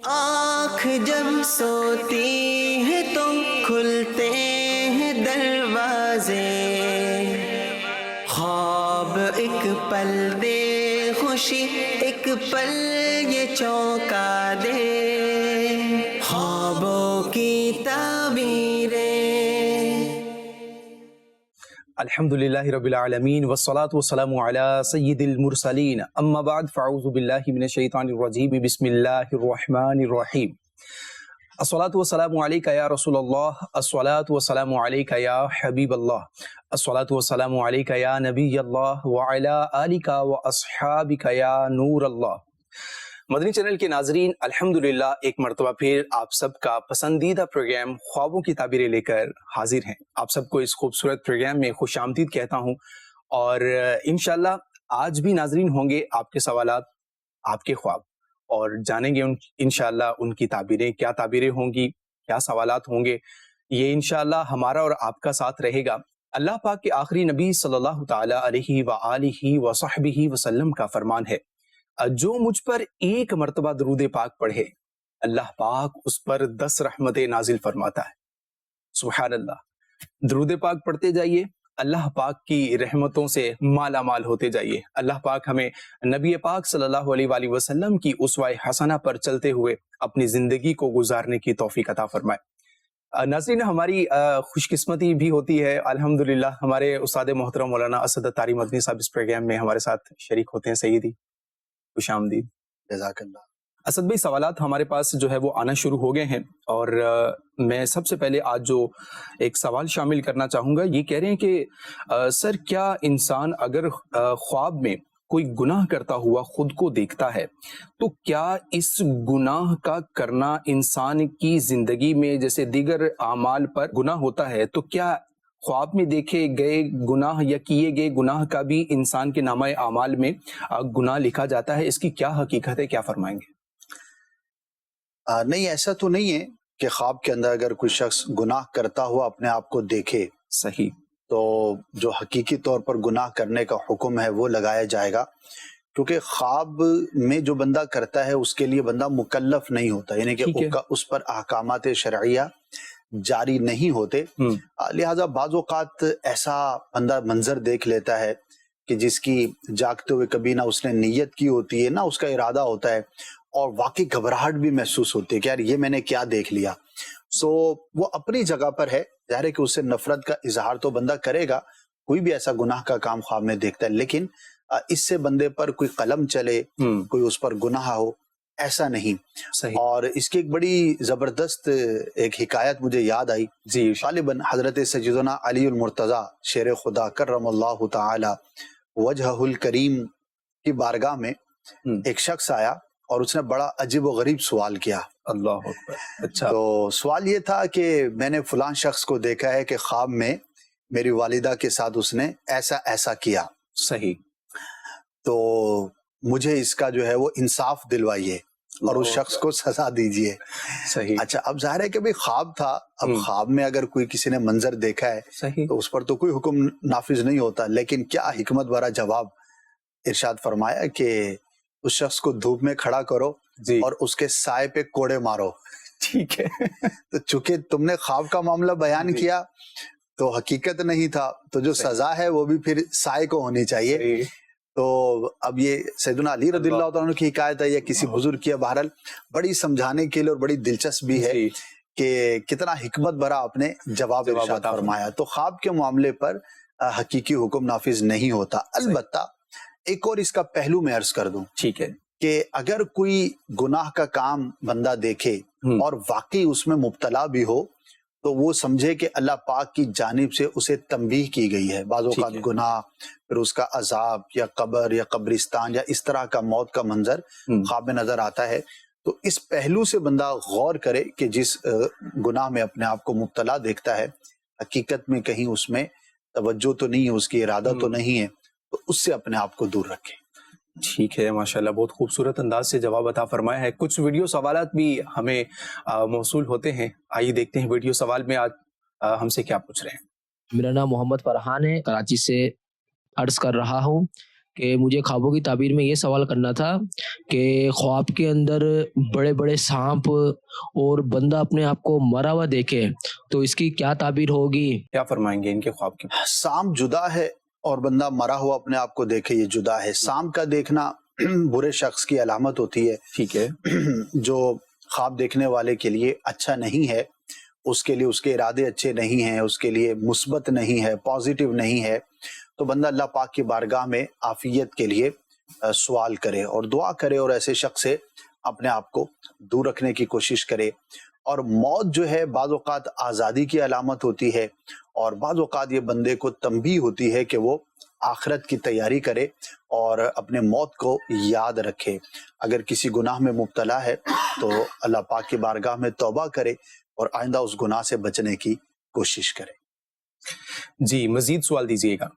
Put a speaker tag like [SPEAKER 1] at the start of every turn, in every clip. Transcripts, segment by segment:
[SPEAKER 1] آنکھ جب سوتی ہے تو کھلتے ہیں دروازے، خواب ایک پل دے خوشی، ایک پل یہ چونکا دے، خوابوں کی تعبیریں۔
[SPEAKER 2] الحمدللہ رب العالمین والصلاة والسلام علی سید المرسلین، اما بعد فاعوذ باللہ من الشیطان الرجیم، بسم اللہ الرحمن الرحیم۔ الصلاة والسلام علیک یا رسول اللہ، الصلاة والسلام علیک یا حبیب اللہ، الصلاة والسلام علیک یا نبی اللہ، وعلی آلک واصحابک یا نور اللہ۔ مدنی چینل کے ناظرین، الحمدللہ ایک مرتبہ پھر آپ سب کا پسندیدہ پروگرام خوابوں کی تعبیریں لے کر حاضر ہیں۔ آپ سب کو اس خوبصورت پروگرام میں خوش آمدید کہتا ہوں، اور انشاءاللہ آج بھی ناظرین ہوں گے آپ کے سوالات، آپ کے خواب، اور جانیں گے انشاءاللہ ان کی تعبیریں، کیا تعبیریں ہوں گی، کیا سوالات ہوں گے، یہ انشاءاللہ ہمارا اور آپ کا ساتھ رہے گا۔ اللہ پاک کے آخری نبی صلی اللہ تعالی علیہ وآلہ وصحبہ وسلم کا فرمان ہے، جو مجھ پر ایک مرتبہ درود پاک پڑھے، اللہ پاک اس پر 10 رحمتیں نازل فرماتا ہے۔ سبحان اللہ، درود پاک پڑھتے جائیے، اللہ پاک کی رحمتوں سے مالا مال ہوتے جائیے۔ اللہ پاک ہمیں نبی پاک صلی اللہ علیہ وآلہ وسلم کی اسوہ حسنہ پر چلتے ہوئے اپنی زندگی کو گزارنے کی توفیق عطا فرمائے۔ ناظرین، ہماری خوش قسمتی بھی ہوتی ہے الحمدللہ، ہمارے استاد محترم مولانا اسد طاری مدنی صاحب اس پروگرام میں ہمارے ساتھ شریک ہوتے ہیں۔ سیدی خوش آمدید۔
[SPEAKER 3] جزاک اللہ۔
[SPEAKER 2] اسد بھائی، سوالات ہمارے پاس جو ہے وہ آنا شروع ہو گئے ہیں، اور میں سب سے پہلے آج جو ایک سوال شامل کرنا چاہوں گا، یہ کہہ رہے ہیں کہ سر، کیا انسان اگر خواب میں کوئی گناہ کرتا ہوا خود کو دیکھتا ہے تو کیا اس گناہ کا کرنا انسان کی زندگی میں جیسے دیگر اعمال پر گناہ ہوتا ہے، تو کیا خواب میں دیکھے گئے گناہ یا کیے گئے گناہ کا بھی انسان کے نامہ اعمال میں گناہ لکھا جاتا ہے؟ اس کی کیا حقیقت ہے، کیا فرمائیں گے؟
[SPEAKER 3] نہیں، ایسا تو نہیں ہے کہ خواب کے اندر اگر کوئی شخص گناہ کرتا ہوا اپنے آپ کو دیکھے
[SPEAKER 2] صحیح،
[SPEAKER 3] تو جو حقیقی طور پر گناہ کرنے کا حکم ہے وہ لگایا جائے گا، کیونکہ خواب میں جو بندہ کرتا ہے اس کے لیے بندہ مکلف نہیں ہوتا، یعنی کہ اس پر احکامات شرعیہ جاری نہیں ہوتے۔ لہٰذا بعض اوقات ایسا بندہ منظر دیکھ لیتا ہے کہ جس کی جاگتے ہوئے کبھی نہ اس نے نیت کی ہوتی ہے، نہ اس کا ارادہ ہوتا ہے، اور واقعی گھبراہٹ بھی محسوس ہوتی ہے کہ یار یہ میں نے کیا دیکھ لیا۔ وہ اپنی جگہ پر ہے، ظاہر ہے کہ اس سے نفرت کا اظہار تو بندہ کرے گا، کوئی بھی ایسا گناہ کا کام خواب میں دیکھتا ہے، لیکن اس سے بندے پر کوئی قلم چلے، کوئی اس پر گناہ ہو، ایسا نہیں۔
[SPEAKER 2] صحیح۔
[SPEAKER 3] اور اس کی ایک بڑی زبردست ایک حکایت مجھے یاد آئی،
[SPEAKER 2] جی،
[SPEAKER 3] غالباً حضرت سیدنا علی المرتضیٰ شیر خدا کرم اللہ تعالی وجہہ الکریم کی بارگاہ میں ایک شخص آیا اور اس نے بڑا عجیب و غریب سوال کیا۔
[SPEAKER 2] اللہ اکبر۔ اچھا،
[SPEAKER 3] تو سوال یہ تھا کہ میں نے فلاں شخص کو دیکھا ہے کہ خواب میں میری والدہ کے ساتھ اس نے ایسا ایسا کیا،
[SPEAKER 2] صحیح،
[SPEAKER 3] تو مجھے اس کا جو ہے وہ انصاف دلوائیے اور اس شخص کو سزا دیجیے۔
[SPEAKER 2] صحیح۔
[SPEAKER 3] اچھا، اب ظاہر ہے کہ بھئی خواب تھا، اب خواب میں اگر کوئی کسی نے منظر دیکھا ہے
[SPEAKER 2] صحیح،
[SPEAKER 3] تو اس پر تو کوئی حکم نافذ نہیں ہوتا، لیکن کیا حکمت بھرا جواب ارشاد فرمایا کہ اس شخص کو دھوپ میں کھڑا کرو
[SPEAKER 2] جی،
[SPEAKER 3] اور اس کے سائے پہ کوڑے مارو۔
[SPEAKER 2] ٹھیک ہے۔
[SPEAKER 3] تو چونکہ تم نے خواب کا معاملہ بیان کیا تو حقیقت نہیں تھا، تو جو سزا ہے وہ بھی پھر سائے کو ہونی چاہیے۔
[SPEAKER 2] صحیح۔
[SPEAKER 3] تو اب یہ سیدنا علی رضی اللہ تعالیٰ عنہ کی حکایت ہے یا کسی بزرگ کی، بہرحال بڑی سمجھانے کے لیے اور بڑی دلچسپ بھی ہے کہ کتنا حکمت بھرا آپ نے جواب ارشاد فرمایا۔ تو خواب کے معاملے پر حقیقی حکم نافذ نہیں ہوتا۔ البتہ ایک اور اس کا پہلو میں عرض کر دوں،
[SPEAKER 2] ٹھیک ہے،
[SPEAKER 3] کہ اگر کوئی گناہ کا کام بندہ دیکھے اور واقعی اس میں مبتلا بھی ہو تو وہ سمجھے کہ اللہ پاک کی جانب سے اسے تنبیہ کی گئی ہے۔ بعض اوقات گناہ، پھر اس کا عذاب یا قبر یا قبرستان یا اس طرح کا موت کا منظر خواب میں نظر آتا ہے، تو اس پہلو سے بندہ غور کرے کہ جس گناہ میں اپنے آپ کو مبتلا دیکھتا ہے حقیقت میں کہیں اس میں توجہ تو نہیں ہے، اس کی ارادہ تو نہیں ہے، تو اس سے اپنے آپ کو دور رکھے۔
[SPEAKER 2] ٹھیک ہے، ماشاءاللہ بہت خوبصورت انداز سے جواب عطا فرمایا ہے۔ کچھ ویڈیو سوالات بھی ہمیں موصول ہوتے ہیں، آئیے دیکھتے ہیں ویڈیو سوال میں آج ہم سے کیا پوچھ رہے ہیں۔
[SPEAKER 4] میرا نام محمد فرحان ہے، کراچی سے عرض کر رہا ہوں کہ مجھے خوابوں کی تعبیر میں یہ سوال کرنا تھا کہ خواب کے اندر بڑے بڑے سانپ اور بندہ اپنے آپ کو مرا ہوا دیکھے تو اس کی کیا تعبیر ہوگی؟
[SPEAKER 2] کیا فرمائیں گے ان کے خواب کی؟
[SPEAKER 3] سانپ جدا ہے اور بندہ مرا ہوا اپنے آپ کو دیکھے یہ جدا ہے. سانپ کا دیکھنا برے شخص کی علامت ہوتی ہے.
[SPEAKER 2] ٹھیک ہے.
[SPEAKER 3] جو خواب دیکھنے والے کے لیے اچھا نہیں ہے، اس کے لیے اس کے ارادے اچھے نہیں ہیں، اس کے لیے مثبت نہیں ہے، پازیٹیو نہیں ہے، تو بندہ اللہ پاک کی بارگاہ میں عافیت کے لیے سوال کرے اور دعا کرے اور ایسے شخص سے اپنے آپ کو دور رکھنے کی کوشش کرے. اور موت جو ہے بعض اوقات آزادی کی علامت ہوتی ہے اور بعض اوقات یہ بندے کو تنبیہ ہوتی ہے کہ وہ آخرت کی تیاری کرے اور اپنے موت کو یاد رکھے. اگر کسی گناہ میں مبتلا ہے تو اللہ پاک کی بارگاہ میں توبہ کرے اور آئندہ اس گناہ سے بچنے کی کوشش کرے.
[SPEAKER 2] جی مزید سوال دیجیے گا.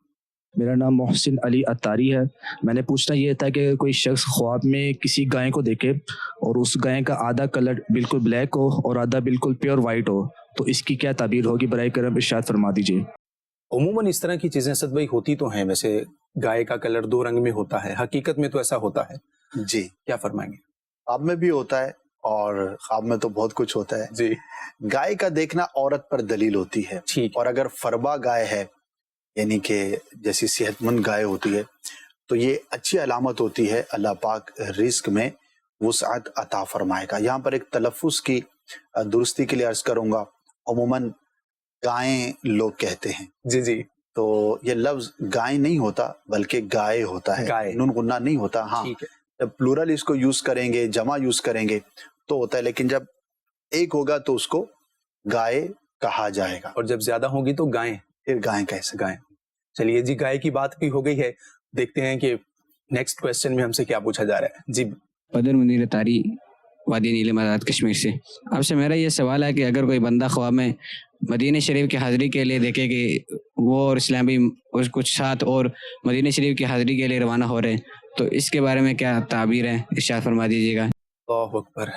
[SPEAKER 5] میرا نام محسن علی اتاری ہے. میں نے پوچھنا یہ تھا کہ کوئی شخص خواب میں کسی گائے کو دیکھے اور اس گائے کا آدھا کلر بالکل بلیک ہو اور آدھا بالکل پیور وائٹ ہو تو اس کی کیا تعبیر ہوگی؟ برائے کرم ارشاد فرما دیجیے.
[SPEAKER 2] عموماً اس طرح کی چیزیں اسد بھائی ہوتی تو ہیں، ویسے گائے کا کلر 2 رنگ میں ہوتا ہے، حقیقت میں تو ایسا ہوتا ہے.
[SPEAKER 3] جی
[SPEAKER 2] کیا فرمائیں گے؟
[SPEAKER 3] خواب میں بھی ہوتا ہے اور خواب میں تو بہت کچھ ہوتا ہے.
[SPEAKER 2] جی
[SPEAKER 3] گائے کا دیکھنا عورت پر دلیل ہوتی ہے،
[SPEAKER 2] ٹھیک.
[SPEAKER 3] اور اگر فربا گائے ہے یعنی کہ جیسی صحت مند گائے ہوتی ہے تو یہ اچھی علامت ہوتی ہے، اللہ پاک رزق میں وسعت عطا فرمائے گا. یہاں پر ایک تلفظ کی درستی کے لیے عرض کروں گا، عموماً گائیں لوگ کہتے ہیں.
[SPEAKER 2] جی جی
[SPEAKER 3] تو یہ لفظ گائیں نہیں ہوتا بلکہ گائے ہوتا ہے،
[SPEAKER 2] گائے.
[SPEAKER 3] نون غنہ نہیں ہوتا. ہاں
[SPEAKER 2] ٹھیک ہے.
[SPEAKER 3] جب پلورل اس کو یوز کریں گے، جمع یوز کریں گے تو ہوتا ہے، لیکن جب ایک ہوگا تو اس کو گائے کہا جائے گا،
[SPEAKER 2] اور جب زیادہ ہوگی تو گائیں،
[SPEAKER 3] پھر گائیں کیسے
[SPEAKER 2] گائیں. چلیے جی، گائے کی بات بھی ہو گئی ہے، دیکھتے ہیں کہ نیکسٹ کویسچن میں ہم سے کیا پوچھا جا رہا ہے. جی
[SPEAKER 6] بدر منیر اتاری، وادی نیلم آزاد کشمیر سے. آپ سے میرا یہ سوال ہے کہ اگر کوئی بندہ خواب میں مدینہ شریف کی حاضری کے لیے دیکھے کہ وہ اور اسلامی اور کچھ ساتھ اور مدینہ شریف کی حاضری کے لیے روانہ ہو رہے ہیں تو اس کے بارے میں کیا تعبیر ہے؟ ارشاد فرما دیجیے گا.
[SPEAKER 2] اللہ اکبر.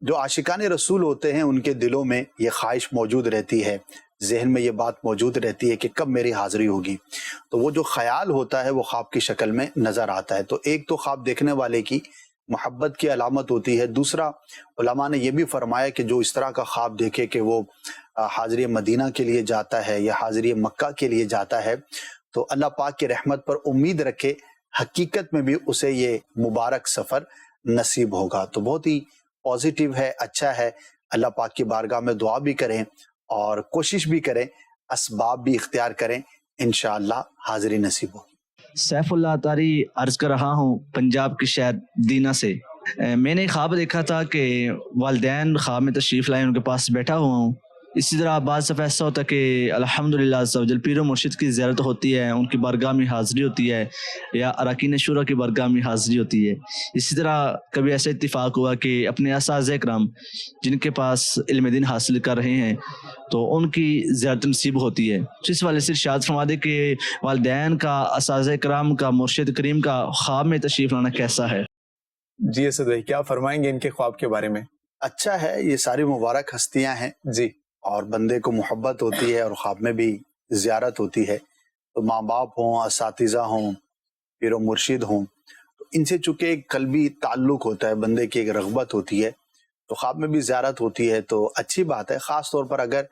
[SPEAKER 3] جو عاشقان رسول ہوتے ہیں ان کے دلوں میں یہ خواہش موجود رہتی ہے، ذہن میں یہ بات موجود رہتی ہے کہ کب میری حاضری ہوگی، تو وہ جو خیال ہوتا ہے وہ خواب کی شکل میں نظر آتا ہے. تو ایک تو خواب دیکھنے والے کی محبت کی علامت ہوتی ہے. دوسرا علماء نے یہ بھی فرمایا کہ جو اس طرح کا خواب دیکھے کہ وہ حاضری مدینہ کے لیے جاتا ہے یا حاضری مکہ کے لیے جاتا ہے تو اللہ پاک کی رحمت پر امید رکھے، حقیقت میں بھی اسے یہ مبارک سفر نصیب ہوگا. تو بہت ہی پازیٹیو ہے، اچھا ہے. اللہ پاک کی بارگاہ میں دعا بھی کریں اور کوشش بھی کریں، اسباب بھی اختیار کریں، انشاءاللہ حاضری نصیب ہوگی.
[SPEAKER 5] سیف اللہ اتاری عرض کر رہا ہوں پنجاب کے شہر دینا سے. میں نے خواب دیکھا تھا کہ والدین خواب میں تشریف لائے، ان کے پاس بیٹھا ہوا ہوں. اسی طرح بعض دفعہ ایسا ہوتا ہے کہ الحمدللہ عز و جل پیر و مرشد کی زیارت ہوتی ہے، ان کی بارگاہ میں حاضری ہوتی ہے، یا اراکین شورا کی بارگاہ میں حاضری ہوتی ہے. اسی طرح کبھی ایسا اتفاق ہوا کہ اپنے اساتذہ کرام جن کے پاس علم دین حاصل کر رہے ہیں تو ان کی زیارت نصیب ہوتی ہے. تو اس والے سے ارشاد فرما دے کہ والدین کا، اساتذہ کرام کا، مرشد کریم کا خواب میں تشریف لانا کیسا ہے؟
[SPEAKER 2] جی اسد بھائی کیا فرمائیں گے ان کے خواب کے بارے میں؟
[SPEAKER 3] اچھا ہے، یہ ساری مبارک ہستیاں ہیں
[SPEAKER 2] جی،
[SPEAKER 3] اور بندے کو محبت ہوتی ہے اور خواب میں بھی زیارت ہوتی ہے. تو ماں باپ ہوں، اساتذہ ہوں، پیر و مرشد ہوں، تو ان سے چونکہ ایک قلبی تعلق ہوتا ہے، بندے کی ایک رغبت ہوتی ہے، تو خواب میں بھی زیارت ہوتی ہے تو اچھی بات ہے. خاص طور پر اگر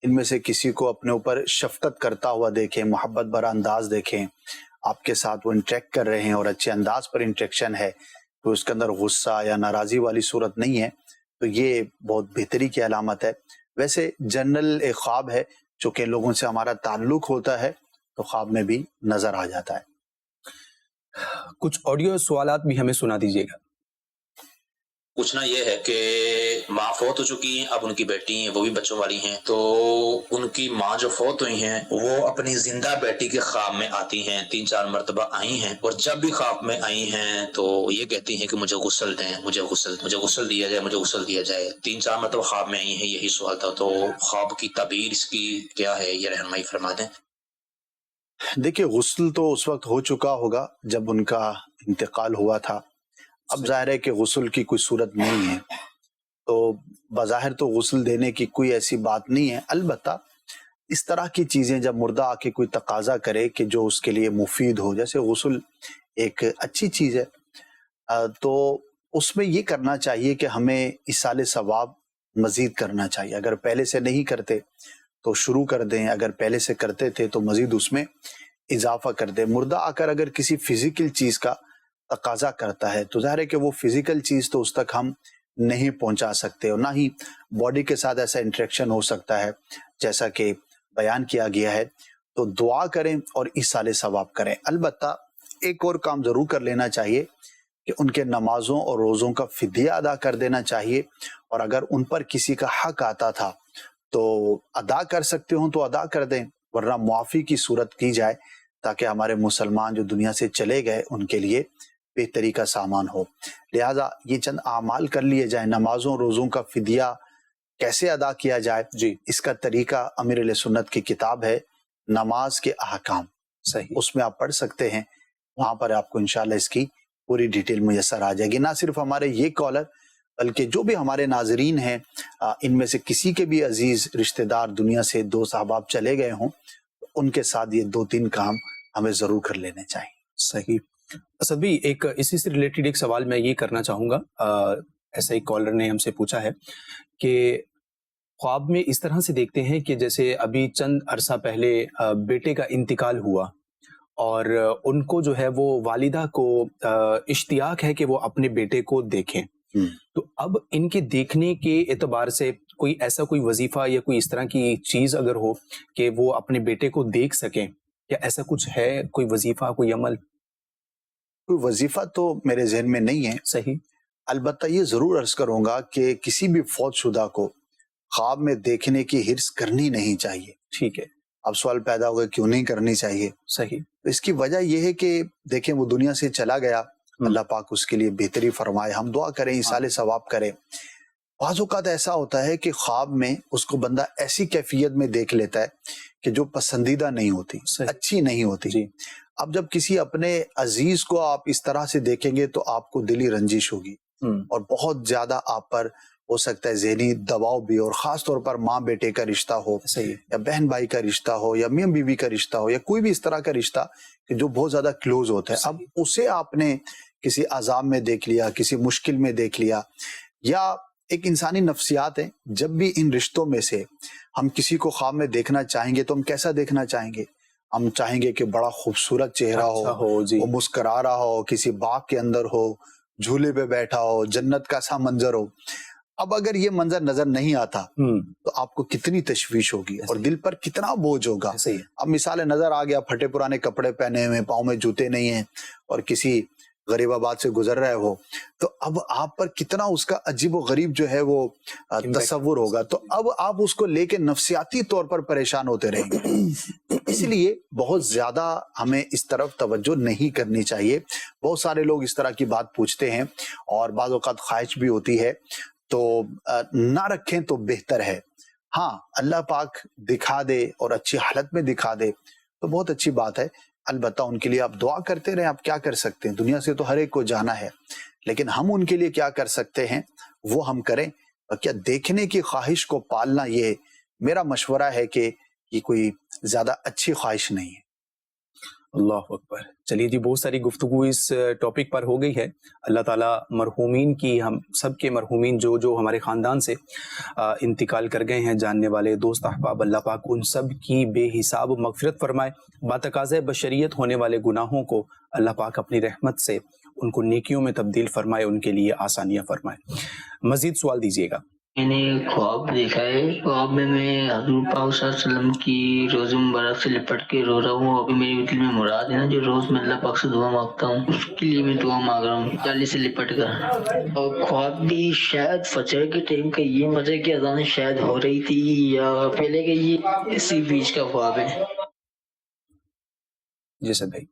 [SPEAKER 3] ان میں سے کسی کو اپنے اوپر شفقت کرتا ہوا دیکھیں، محبت بھرا انداز دیکھیں، آپ کے ساتھ وہ انٹریکٹ کر رہے ہیں اور اچھے انداز پر انٹریکشن ہے، تو اس کے اندر غصہ یا ناراضی والی صورت نہیں ہے، تو یہ بہت بہتری کی علامت ہے. ویسے جنرل ایک خواب ہے، چونکہ لوگوں سے ہمارا تعلق ہوتا ہے تو خواب میں بھی نظر آ جاتا ہے.
[SPEAKER 2] کچھ آڈیو سوالات بھی ہمیں سنا دیجیے گا.
[SPEAKER 7] پوچھنا یہ ہے کہ ماں فوت ہو چکی ہیں، اب ان کی بیٹی ہیں، وہ بھی بچوں والی ہیں، تو ان کی ماں جو فوت ہوئی ہیں وہ اپنی زندہ بیٹی کے خواب میں آتی ہیں، 3-4 مرتبہ آئی ہیں، اور جب بھی خواب میں آئی ہیں تو یہ کہتی ہیں کہ مجھے غسل دیں، مجھے غسل دیا جائے، مجھے غسل دیا جائے. 3-4 مرتبہ خواب میں آئی ہیں، یہی سوال تھا. تو خواب کی تعبیر اس کی کیا ہے، یہ رہنمائی فرما دیں.
[SPEAKER 3] دیکھیے غسل تو اس وقت ہو چکا ہوگا جب ان کا انتقال ہوا تھا. اب ظاہر ہے کہ غسل کی کوئی صورت نہیں ہے، تو بظاہر تو غسل دینے کی کوئی ایسی بات نہیں ہے. البتہ اس طرح کی چیزیں جب مردہ آ کے کوئی تقاضا کرے کہ جو اس کے لیے مفید ہو، جیسے غسل ایک اچھی چیز ہے. تو اس میں یہ کرنا چاہیے کہ ہمیں ایصال ثواب مزید کرنا چاہیے. اگر پہلے سے نہیں کرتے تو شروع کر دیں، اگر پہلے سے کرتے تھے تو مزید اس میں اضافہ کر دیں. مردہ آ کر اگر کسی فزیکل چیز کا تقاضا کرتا ہے تو ظاہر ہے کہ وہ فزیکل چیز تو اس تک ہم نہیں پہنچا سکتے، اور نہ ہی باڈی کے ساتھ ایسا انٹریکشن ہو سکتا ہے جیسا کہ بیان کیا گیا ہے. تو دعا کریں اور ایصال ثواب کریں. البتہ ایک اور کام ضرور کر لینا چاہیے کہ ان کے نمازوں اور روزوں کا فدیہ ادا کر دینا چاہیے، اور اگر ان پر کسی کا حق آتا تھا تو ادا کر سکتے ہوں تو ادا کر دیں، ورنہ معافی کی صورت کی جائے تاکہ ہمارے مسلمان جو دنیا سے چلے گئے ان کے لیے بہتری کا سامان ہو. لہٰذا یہ چند اعمال کر لیے جائیں. نمازوں روزوں کا فدیہ کیسے ادا کیا جائے؟
[SPEAKER 2] جی
[SPEAKER 3] اس کا طریقہ امیر اہل سنت کی کتاب ہے نماز کے احکام،
[SPEAKER 2] صحیح.
[SPEAKER 3] اس میں آپ پڑھ سکتے ہیں. وہاں پر آپ کو انشاءاللہ اس کی پوری ڈیٹیل میسر آ جائے گی. نہ صرف ہمارے یہ کالر بلکہ جو بھی ہمارے ناظرین ہیں، ان میں سے کسی کے بھی عزیز رشتہ دار دنیا سے دوست احباب چلے گئے ہوں، ان کے ساتھ یہ 2-3 کام ہمیں ضرور کر لینے چاہیے.
[SPEAKER 2] صحیح. اسد بھائی ایک اسی سے ریلیٹڈ ایک سوال میں یہ کرنا چاہوں گا. ایسا ایک کالر نے ہم سے پوچھا ہے کہ خواب میں اس طرح سے دیکھتے ہیں کہ جیسے ابھی چند عرصہ پہلے بیٹے کا انتقال ہوا، اور ان کو جو ہے وہ والدہ کو اشتیاق ہے کہ وہ اپنے بیٹے کو دیکھیں. تو اب ان کے دیکھنے کے اعتبار سے کوئی ایسا کوئی وظیفہ یا کوئی اس طرح کی چیز اگر ہو کہ وہ اپنے بیٹے کو دیکھ سکیں، کیا ایسا کچھ ہے؟ کوئی وظیفہ، کوئی عمل؟
[SPEAKER 3] کوئی وظیفہ تو میرے ذہن میں نہیں ہے.
[SPEAKER 2] صحیح.
[SPEAKER 3] البتہ یہ ضرور عرض کروں گا کہ کسی بھی فوت شدہ کو خواب میں دیکھنے کی حرص کرنی نہیں چاہیے.
[SPEAKER 2] ٹھیک ہے.
[SPEAKER 3] اب سوال پیدا ہوگا کیوں نہیں کرنی چاہیے؟
[SPEAKER 2] صحیح.
[SPEAKER 3] اس کی وجہ یہ ہے کہ دیکھیں وہ دنیا سے چلا گیا، اللہ پاک اس کے لیے بہتری فرمائے. ہم دعا کریں، ایصال ثواب کریں. بعض اوقات ایسا ہوتا ہے کہ خواب میں اس کو بندہ ایسی کیفیت میں دیکھ لیتا ہے کہ جو پسندیدہ نہیں ہوتی، اچھی نہیں ہوتی.
[SPEAKER 2] جی.
[SPEAKER 3] اب جب کسی اپنے عزیز کو آپ اس طرح سے دیکھیں گے تو آپ کو دلی رنجش ہوگی، اور بہت زیادہ آپ پر ہو سکتا ہے ذہنی دباؤ بھی، اور خاص طور پر ماں بیٹے کا رشتہ ہو، یا بہن بھائی کا رشتہ ہو، یا میاں بیوی کا رشتہ ہو، یا کوئی بھی اس طرح کا رشتہ کہ جو بہت زیادہ کلوز ہوتا ہے. اب اسے آپ نے کسی عذاب میں دیکھ لیا، کسی مشکل میں دیکھ لیا. یا ایک انسانی نفسیات ہے، جب بھی ان رشتوں میں سے ہم کسی کو خواب میں دیکھنا چاہیں گے تو ہم کیسا دیکھنا چاہیں گے؟ ہم چاہیں گے کہ بڑا خوبصورت چہرہ ہو، وہ مسکرا رہا ہو، کسی باغ کے اندر ہو، جھولے پہ بیٹھا ہو، جنت کا سا منظر ہو. اب اگر یہ منظر نظر نہیں آتا تو آپ کو کتنی تشویش ہوگی اور دل پر کتنا بوجھ ہوگا. اب مثال نظر آ گیا، پھٹے پرانے کپڑے پہنے ہوئے، پاؤں میں جوتے نہیں ہیں، اور کسی غریب آباد سے گزر رہے ہو، تو اب آپ پر کتنا اس کا عجیب و غریب جو ہے وہ تصور ہوگا. تو اب آپ اس کو لے کے نفسیاتی طور پر پریشان ہوتے رہیں گے. اس لیے بہت زیادہ ہمیں اس طرف توجہ نہیں کرنی چاہیے. بہت سارے لوگ اس طرح کی بات پوچھتے ہیں، اور بعض اوقات خواہش بھی ہوتی ہے، تو نہ رکھیں تو بہتر ہے. ہاں اللہ پاک دکھا دے اور اچھی حالت میں دکھا دے تو بہت اچھی بات ہے. البتہ ان کے لیے آپ دعا کرتے رہیں. آپ کیا کر سکتے ہیں؟ دنیا سے تو ہر ایک کو جانا ہے، لیکن ہم ان کے لیے کیا کر سکتے ہیں وہ ہم کریں. اور کیا دیکھنے کی خواہش کو پالنا، یہ میرا مشورہ ہے کہ یہ کوئی زیادہ اچھی خواہش نہیں ہے.
[SPEAKER 2] اللہ اکبر. چلیے جی، بہت ساری گفتگو اس ٹاپک پر ہو گئی ہے. اللہ تعالیٰ مرحومین کی، ہم سب کے مرحومین جو ہمارے خاندان سے انتقال کر گئے ہیں، جاننے والے دوست احباب، اللہ پاک ان سب کی بے حساب مغفرت فرمائے. باتقاضۂ بشریت ہونے والے گناہوں کو اللہ پاک اپنی رحمت سے ان کو نیکیوں میں تبدیل فرمائے، ان کے لیے آسانیاں فرمائے. مزید سوال دیجیے گا.
[SPEAKER 8] میں نے خواب دیکھا ہے، خواب میں حضور پاک صلی اللہ علیہ وسلم کی روز مبارک سے لپٹ کے رو رہا ہوں. ابھی میری دل میں مراد ہے نا، جو روز میں اللہ پاک سے دعا مانگتا ہوں، اس کے لیے میں دعا مانگ رہا ہوں چالی سے لپٹ کر. اور خواب بھی شاید فجر کے ٹائم کا، یہ مزے کی اذان شاید ہو رہی تھی یا پہلے کہ یہ اسی بیچ کا خواب ہے.
[SPEAKER 2] جی سر بھائی.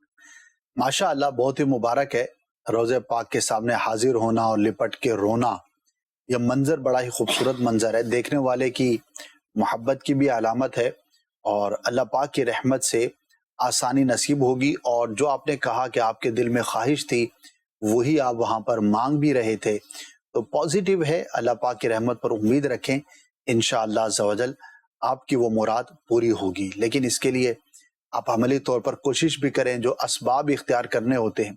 [SPEAKER 3] ماشاء اللہ، بہت ہی مبارک ہے. روزے پاک کے سامنے حاضر ہونا اور لپٹ کے رونا، یہ منظر بڑا ہی خوبصورت منظر ہے. دیکھنے والے کی محبت کی بھی علامت ہے، اور اللہ پاک کی رحمت سے آسانی نصیب ہوگی. اور جو آپ نے کہا کہ آپ کے دل میں خواہش تھی، وہی آپ وہاں پر مانگ بھی رہے تھے، تو پازیٹیو ہے. اللہ پاک کی رحمت پر امید رکھیں، انشاءاللہ عز و جل آپ کی وہ مراد پوری ہوگی. لیکن اس کے لیے آپ عملی طور پر کوشش بھی کریں, جو اسباب اختیار کرنے ہوتے ہیں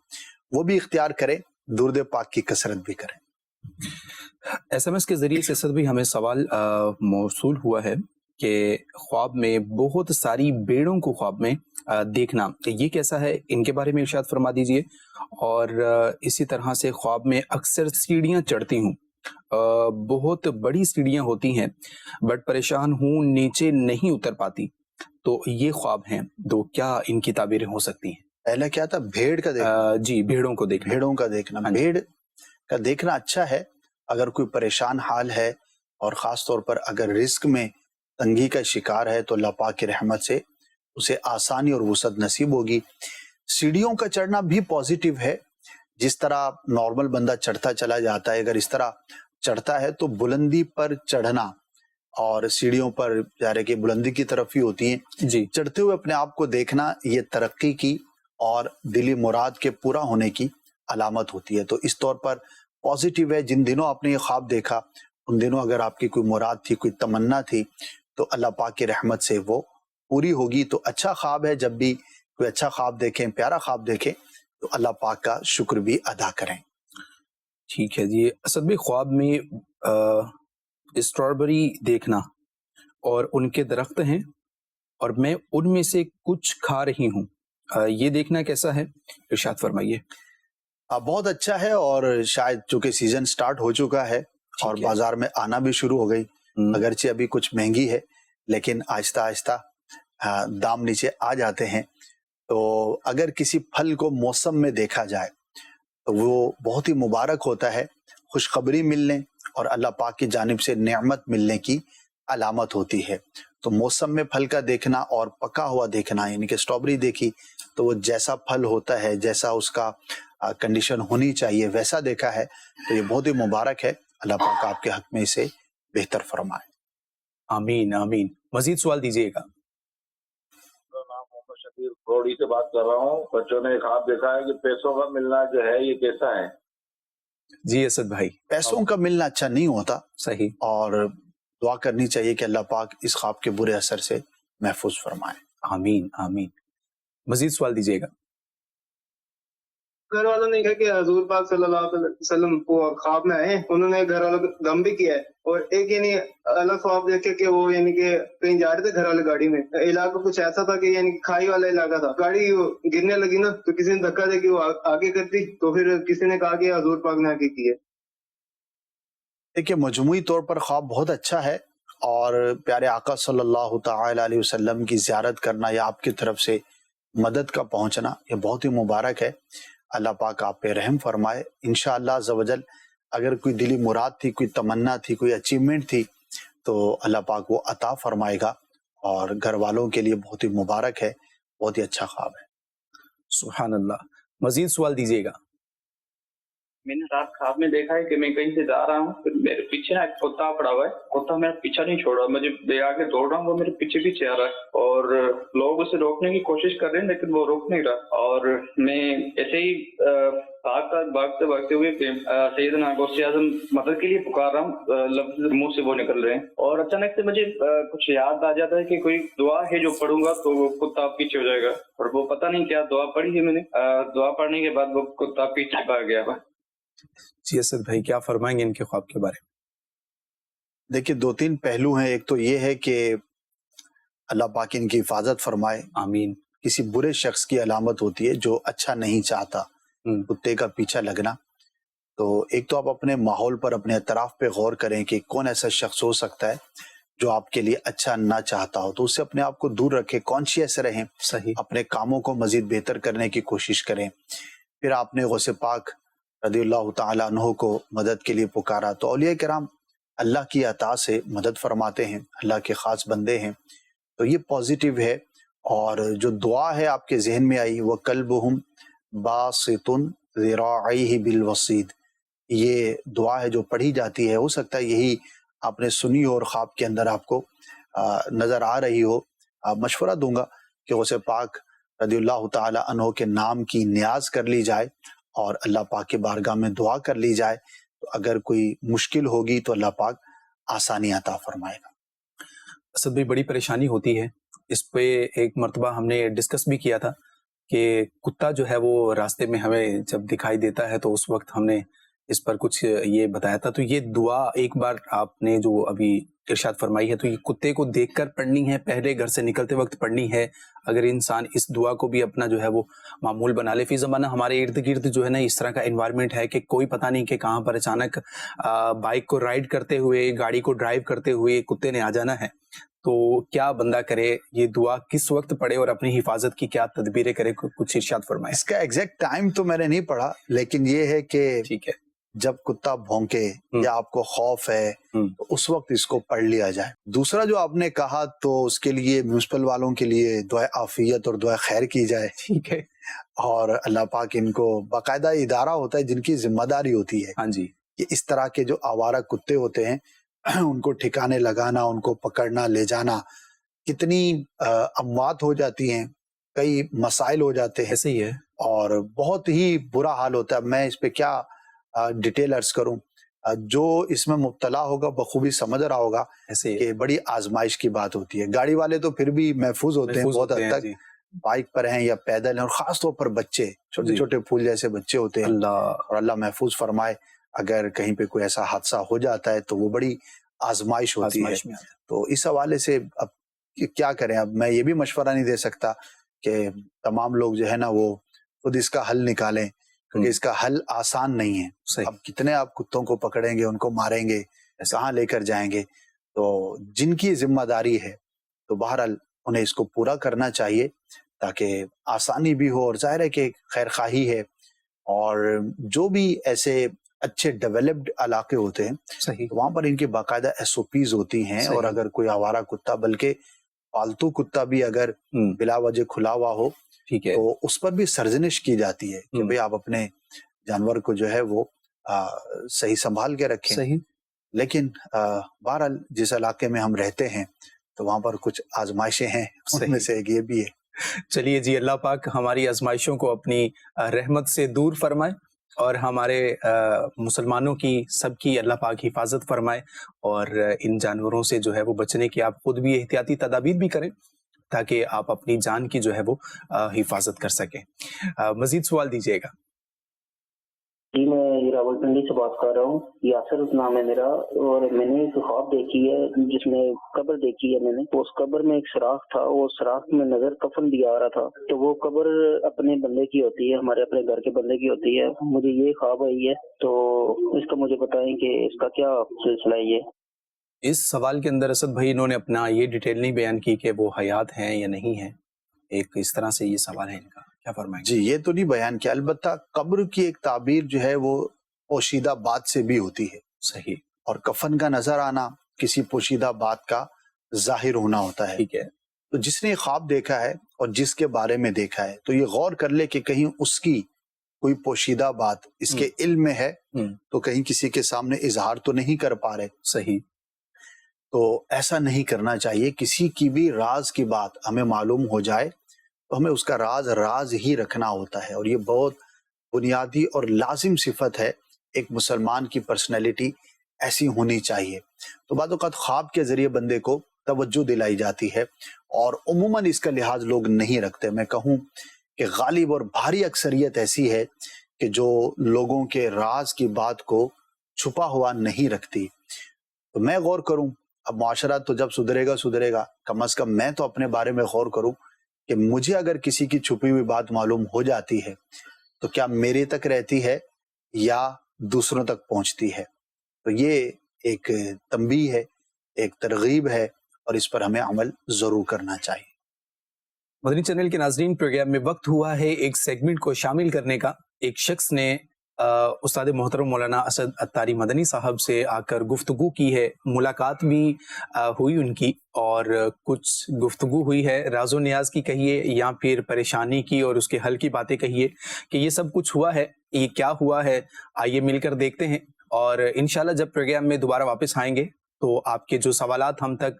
[SPEAKER 3] وہ بھی اختیار کریں, درود پاک کی کثرت بھی کریں.
[SPEAKER 2] SMS کے ذریعے سے اسد بھی ہمیں سوال موصول ہوا ہے کہ خواب میں بہت ساری بھیڑوں کو خواب میں دیکھنا, یہ کیسا ہے, ان کے بارے میں ارشاد فرما دیجئے. اور اسی طرح سے خواب میں اکثر سیڑھیاں چڑھتی ہوں, بہت بڑی سیڑھیاں ہوتی ہیں, بٹ پریشان ہوں, نیچے نہیں اتر پاتی, تو یہ خواب ہیں, تو کیا ان کی تعبیریں ہو سکتی ہیں؟
[SPEAKER 3] پہلا کیا تھا, بھیڑ کا دیکھنا.
[SPEAKER 2] جی, بھیڑوں کو دیکھنا.
[SPEAKER 3] بھیڑوں کا دیکھنا, بھیڑ کا دیکھنا اچھا ہے اگر کوئی پریشان حال ہے, اور خاص طور پر اگر رزق میں تنگی کا شکار ہے تو اللہ پاک کی رحمت سے اسے آسانی اور وسعت نصیب ہوگی. سیڑھیوں کا چڑھنا بھی پازیٹیو ہے, جس طرح نارمل بندہ چڑھتا چلا جاتا ہے, اگر اس طرح چڑھتا ہے تو بلندی پر چڑھنا, اور سیڑھیوں پر ظاہر ہے کہ بلندی کی طرف ہی ہوتی ہیں
[SPEAKER 2] جی,
[SPEAKER 3] چڑھتے ہوئے اپنے آپ کو دیکھنا, یہ ترقی کی اور دلی مراد کے پورا ہونے کی علامت ہوتی ہے. تو اس طور پر پازیٹیو ہے. جن دنوں آپ نے یہ خواب دیکھا ان دنوں اگر آپ کی کوئی مراد تھی, کوئی تمنا تھی, تو اللہ پاک کی رحمت سے وہ پوری ہوگی. تو اچھا خواب ہے, جب بھی کوئی اچھا خواب دیکھیں, پیارا خواب دیکھیں, تو اللہ پاک کا شکر بھی ادا کریں.
[SPEAKER 2] ٹھیک ہے جی. اسد بھی خواب میں اسٹرابری دیکھنا, اور ان کے درخت ہیں اور میں ان میں سے کچھ کھا رہی ہوں, یہ دیکھنا کیسا ہے, ارشاد فرمائیے.
[SPEAKER 3] بہت اچھا ہے, اور شاید چونکہ سیزن سٹارٹ ہو چکا ہے اور بازار میں آنا بھی شروع ہو گئی, اگرچہ ابھی کچھ مہنگی ہے لیکن آہستہ آہستہ دام نیچے آ جاتے ہیں. تو اگر کسی پھل کو موسم میں دیکھا جائے تو وہ بہت ہی مبارک ہوتا ہے, خوشخبری ملنے اور اللہ پاک کی جانب سے نعمت ملنے کی علامت ہوتی ہے. تو موسم میں پھل کا دیکھنا اور پکا ہوا دیکھنا, یعنی کہ اسٹرابری دیکھی تو وہ جیسا پھل ہوتا ہے, جیسا اس کا کنڈیشن ہونی چاہیے ویسا دیکھا ہے, تو یہ بہت ہی مبارک ہے. اللہ پاک آپ کے حق میں اسے بہتر فرمائے.
[SPEAKER 2] آمین آمین. مزید سوال دیجیے گا.
[SPEAKER 9] گوڑی سے بات کر رہا ہوں. بچوں نے خواب دیکھا ہے کہ پیسوں کا ملنا جو ہے یہ کیسا ہے؟
[SPEAKER 2] جی اسد بھائی,
[SPEAKER 3] پیسوں کا ملنا اچھا نہیں ہوتا,
[SPEAKER 2] صحیح,
[SPEAKER 3] اور دعا کرنی چاہیے کہ اللہ پاک اس خواب کے برے اثر سے محفوظ فرمائے.
[SPEAKER 2] آمین آمین. مزید سوال دیجیے گا.
[SPEAKER 10] گھر والوں نے کہا کہ حضور پاک صلی اللہ علیہ وسلم وہ خواب میں آئے, انہوں نے گھر والوں کو غم بھی کیا ہے, اور ایک یعنی الگ خواب دیکھے کہ وہ یعنی کہ کہیں جا رہے تھے گھر والے گاڑی میں, علاقہ کچھ ایسا تھا کہ یعنی کھائی والا علاقہ تھا, گاڑی گرنے لگی نا تو کسی نے دھکا دے کے وہ آگے کر دی, تو پھر کسی نے کہا کہ حضور پاک نے آگے کی ہے.
[SPEAKER 3] دیکھیے مجموعی طور پر خواب بہت اچھا ہے, اور پیارے آقا صلی اللہ تعالی علیہ وسلم کی زیارت کرنا یا آپ کی طرف سے مدد کا پہنچنا یہ بہت ہی مبارک ہے. اللہ پاک آپ پہ رحم فرمائے. انشاءاللہ عز و جل اگر کوئی دلی مراد تھی, کوئی تمنا تھی, کوئی اچیومنٹ تھی, تو اللہ پاک وہ عطا فرمائے گا, اور گھر والوں کے لیے بہت ہی مبارک ہے, بہت ہی اچھا خواب ہے.
[SPEAKER 2] سبحان اللہ. مزید سوال دیجیے گا.
[SPEAKER 11] میں نے رات خواب میں دیکھا ہے کہ میں کہیں سے جا رہا ہوں, میرے پیچھے نا ایک کتا پڑا ہوا ہے, کتا میرا پیچھا نہیں چھوڑ رہا, مجھے آگے دوڑ رہا ہوں, وہ میرے پیچھے پیچھے آ رہا ہے, اور لوگ اسے روکنے کی کوشش کر رہے ہیں لیکن وہ روک نہیں رہا, اور میں ایسے ہی بھاگتے ہوئے سیدنا غوث اعظم مدد کے لیے پکار رہا ہوں, لفظ منہ سے وہ نکل رہے ہیں, اور اچانک سے مجھے کچھ یاد آ جاتا ہے کہ کوئی دعا ہے جو پڑھوں گا تو وہ کتا پیچھے ہو جائے گا, اور وہ پتہ نہیں کیا دعا پڑھی ہے میں نے, دعا پڑھنے کے بعد وہ کتا پیچھے بھاگ گیا.
[SPEAKER 2] جی اسد بھائی, کیا فرمائیں گے ان کے خواب کے بارے میں؟
[SPEAKER 3] دیکھیے دو تین پہلو ہیں. ایک تو یہ ہے کہ اللہ پاک ان کی حفاظت فرمائے.
[SPEAKER 2] آمین.
[SPEAKER 3] کسی برے شخص کی علامت ہوتی ہے جو اچھا نہیں چاہتا, کتے کا پیچھا لگنا. تو ایک تو آپ اپنے ماحول پر, اپنے اطراف پہ غور کریں کہ کون ایسا شخص ہو سکتا ہے جو آپ کے لیے اچھا نہ چاہتا ہو, تو اس سے اپنے آپ کو دور رکھیں, کانشیس رہیں,
[SPEAKER 2] صحیح,
[SPEAKER 3] اپنے کاموں کو مزید بہتر کرنے کی کوشش کریں. پھر آپ نے غوث پاک رضی اللہ تعالیٰ عنہ کو مدد کے لیے پکارا, تو اولیاء کرام اللہ کی عطا سے مدد فرماتے ہیں, اللہ کے خاص بندے ہیں, تو یہ پازیٹیو ہے. اور جو دعا ہے آپ کے ذہن میں آئی, وہ قلبہم باسط ذراعیہ بالوصید, یہ دعا ہے جو پڑھی جاتی ہے, ہو سکتا ہے یہی آپ نے سنی ہو اور خواب کے اندر آپ کو نظر آ رہی ہو. مشورہ دوں گا کہ غوث پاک رضی اللہ تعالیٰ عنہ کے نام کی نیاز کر لی جائے اور اللہ پاک کے بارگاہ میں دعا کر لی جائے, تو اگر کوئی مشکل ہوگی تو اللہ پاک آسانی عطا فرمائے گا.
[SPEAKER 2] اسد بھائی, بڑی پریشانی ہوتی ہے اس پہ ایک مرتبہ ہم نے ڈسکس بھی کیا تھا کہ کتا جو ہے وہ راستے میں ہمیں جب دکھائی دیتا ہے تو اس وقت ہم نے اس پر کچھ یہ بتایا تھا. تو یہ دعا ایک بار آپ نے جو ابھی ارشاد فرمائی ہے تو یہ کتے کو دیکھ کر پڑھنی ہے, پہلے گھر سے نکلتے وقت پڑھنی ہے. اگر انسان اس دعا کو بھی اپنا جو ہے وہ معمول بنا لے. فی زمانہ ہمارے ارد گرد جو ہے نا اس طرح کا انوائرمنٹ ہے کہ کوئی پتہ نہیں کہ کہاں پر اچانک بائک کو رائڈ کرتے ہوئے, گاڑی کو ڈرائیو کرتے ہوئے کتے نے آ جانا ہے. تو کیا بندہ کرے, یہ دعا کس وقت پڑھے اور اپنی حفاظت کی کیا تدبیریں کرے, کچھ ارشاد فرمائے.
[SPEAKER 3] اس کا ایگزیکٹ ٹائم تو میں نے نہیں پڑھا, لیکن یہ ہے کہ
[SPEAKER 2] ٹھیک ہے
[SPEAKER 3] جب کتا بھونکے یا آپ کو خوف ہے تو اس وقت اس کو پڑھ لیا جائے. دوسرا جو آپ نے کہا تو اس کے لیے میونسپل والوں کے لیے دعائے عافیت اور دعائے خیر کی جائے.
[SPEAKER 2] ٹھیک ہے,
[SPEAKER 3] اور اللہ پاک ان کو باقاعدہ ادارہ ہوتا ہے جن کی ذمہ داری ہوتی ہے
[SPEAKER 2] ہاں جی,
[SPEAKER 3] کہ اس طرح کے جو آوارہ کتے ہوتے ہیں ان کو ٹھکانے لگانا, ان کو پکڑنا, لے جانا. کتنی اموات ہو جاتی ہیں, کئی مسائل ہو جاتے ہیں,
[SPEAKER 2] ایسے ہی ہے,
[SPEAKER 3] اور بہت ہی برا حال ہوتا ہے. میں اس پہ کیا ڈیٹیل عرض کروں, جو اس میں مبتلا ہوگا بخوبی سمجھ رہا ہوگا
[SPEAKER 2] ایسے
[SPEAKER 3] کہ بڑی آزمائش کی بات ہوتی ہے. گاڑی والے تو پھر بھی محفوظ ہوتے ہیں بہت حد تک, بائک پر ہیں یا پیدل ہیں, اور خاص طور پر بچے, چھوٹے چھوٹے پھول جیسے بچے ہوتے ہیں, اور اللہ محفوظ فرمائے. اگر کہیں پہ کوئی ایسا حادثہ ہو جاتا ہے تو وہ بڑی آزمائش ہوتی ہے. تو اس حوالے سے اب کیا کریں, اب میں یہ بھی مشورہ نہیں دے سکتا کہ تمام لوگ جو ہے نا وہ خود اس کا حل نکالیں, کیونکہ اس کا حل آسان نہیں ہے. اب کتنے آپ کتوں کو پکڑیں گے, ان کو ماریں گے, کہاں لے کر جائیں گے. تو جن کی ذمہ داری ہے تو بہرحال انہیں اس کو پورا کرنا چاہیے تاکہ آسانی بھی ہو, اور ظاہر ہے کہ خیر خواہی ہے. اور جو بھی ایسے اچھے ڈیولپڈ علاقے ہوتے ہیں وہاں پر ان کی باقاعدہ SOPs ہوتی ہیں, اور اگر کوئی آوارہ کتا, بلکہ پالتو کتا بھی اگر بلا وجہ کھلا ہوا ہو تو اس پر بھی سرزنش کی جاتی ہے کہ بھئی آپ اپنے جانور کو جو ہے وہ صحیح سنبھال کے رکھیں. لیکن بہرحال جس علاقے میں ہم رہتے ہیں تو وہاں پر کچھ آزمائشیں ہیں, ان میں سے ایک یہ بھی ہے.
[SPEAKER 2] چلیے جی, اللہ پاک ہماری آزمائشوں کو اپنی رحمت سے دور فرمائے, اور ہمارے مسلمانوں کی سب کی اللہ پاک حفاظت فرمائے, اور ان جانوروں سے جو ہے وہ بچنے کی آپ خود بھی احتیاطی تدابیر بھی کریں تاکہ آپ اپنی جان کی جو ہے وہ حفاظت کر سکیں. مزید سوال دیجیے گا.
[SPEAKER 12] جی, میں راولپنڈی سے بات کر رہا ہوں, یاسر نام ہے میرا, اور میں نے ایک خواب دیکھی ہے جس میں قبر دیکھی ہے میں نے. اس قبر میں ایک سوراخ تھا, وہ سوراخ میں نظر کفن بھی آ رہا تھا. تو وہ قبر اپنے بندے کی ہوتی ہے, ہمارے اپنے گھر کے بندے کی ہوتی ہے. مجھے یہ خواب آئی ہے, تو اس کا مجھے بتائیں کہ اس کا کیا سلسلہ ہے. یہ
[SPEAKER 2] اس سوال کے اندر اسد بھائی انہوں نے اپنا یہ ڈیٹیل نہیں بیان کی کہ وہ حیات ہیں یا نہیں ہیں. ایک اس طرح سے یہ سوال ہے ان کا, کیا فرمائیں گے؟
[SPEAKER 3] جی, یہ تو نہیں بیان کیا. البتہ قبر کی ایک تعبیر جو ہے وہ پوشیدہ بات سے بھی ہوتی ہے.
[SPEAKER 2] صحیح.
[SPEAKER 3] اور کفن کا نظر آنا کسی پوشیدہ بات کا ظاہر ہونا ہوتا ہے.
[SPEAKER 2] ٹھیک ہے.
[SPEAKER 3] تو جس نے خواب دیکھا ہے اور جس کے بارے میں دیکھا ہے تو یہ غور کر لے کہ کہیں اس کی کوئی پوشیدہ بات اس کے علم میں ہے تو کہیں کسی کے سامنے اظہار تو نہیں کر پا رہے.
[SPEAKER 2] صحیح.
[SPEAKER 3] تو ایسا نہیں کرنا چاہیے. کسی کی بھی راز کی بات ہمیں معلوم ہو جائے تو ہمیں اس کا راز ہی رکھنا ہوتا ہے, اور یہ بہت بنیادی اور لازم صفت ہے. ایک مسلمان کی پرسنالٹی ایسی ہونی چاہیے. تو بعض اوقات خواب کے ذریعے بندے کو توجہ دلائی جاتی ہے, اور عموماً اس کا لحاظ لوگ نہیں رکھتے. میں کہوں کہ غالب اور بھاری اکثریت ایسی ہے کہ جو لوگوں کے راز کی بات کو چھپا ہوا نہیں رکھتی. تو میں غور کروں, اب معاشرہ تو جب سدھرے گا, کم از کم میں تو اپنے بارے میں غور کروں کہ مجھے اگر کسی کی چھپی ہوئی بات معلوم ہو جاتی ہے تو کیا میرے تک رہتی ہے یا دوسروں تک پہنچتی ہے. تو یہ ایک تنبیہ ہے, ایک ترغیب ہے, اور اس پر ہمیں عمل ضرور کرنا چاہیے.
[SPEAKER 2] مدنی چینل کے ناظرین, پروگرام میں وقت ہوا ہے ایک سیگمنٹ کو شامل کرنے کا. ایک شخص نے استاد محترم مولانا اسد عطاری مدنی صاحب سے آ کر گفتگو کی ہے, ملاقات بھی ہوئی ان کی, اور کچھ گفتگو ہوئی ہے راز و نیاز کی کہیے یا پھر پریشانی کی اور اس کے حل کی باتیں کہیے کہ یہ سب کچھ ہوا ہے. یہ کیا ہوا ہے آئیے مل کر دیکھتے ہیں, اور انشاءاللہ جب پروگرام میں دوبارہ واپس آئیں گے تو آپ کے جو سوالات ہم تک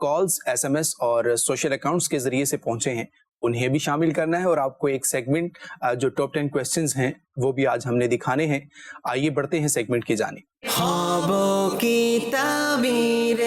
[SPEAKER 2] کالز, SMS اور سوشل اکاؤنٹس کے ذریعے سے پہنچے ہیں انہیں بھی شامل کرنا ہے, اور آپ کو ایک سیگمنٹ جو ٹاپ 10 کویسچنز ہیں وہ بھی آج ہم نے دکھانے ہیں. آئیے بڑھتے ہیں سیگمنٹ کی جانب.
[SPEAKER 1] خوابوں کی تعبیریں.